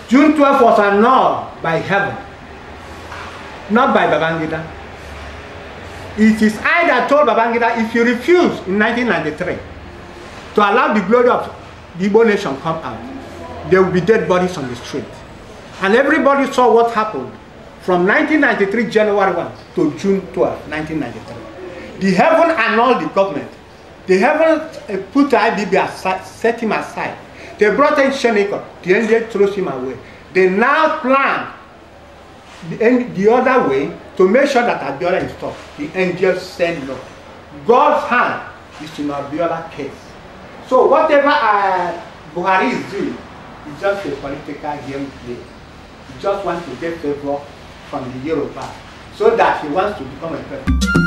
June 12 was annulled by heaven, not by Babangida. It is I that told Babangida, if you refuse in 1993 to allow the glory of the Igbo nation come out, there will be dead bodies on the street. And everybody saw what happened from 1993 January 1 to June 12, 1993. The heaven annulled the government. The heaven put IBB aside, set him aside. They brought in Sheneko. The angel throws him away. They now plan the other way to make sure that Abiola is stopped. The angels said no. God's hand is in Abiola'S case. So whatever Buhari is doing is just a political game play. He just wants to get favor from the Yoruba so that he wants to become a president.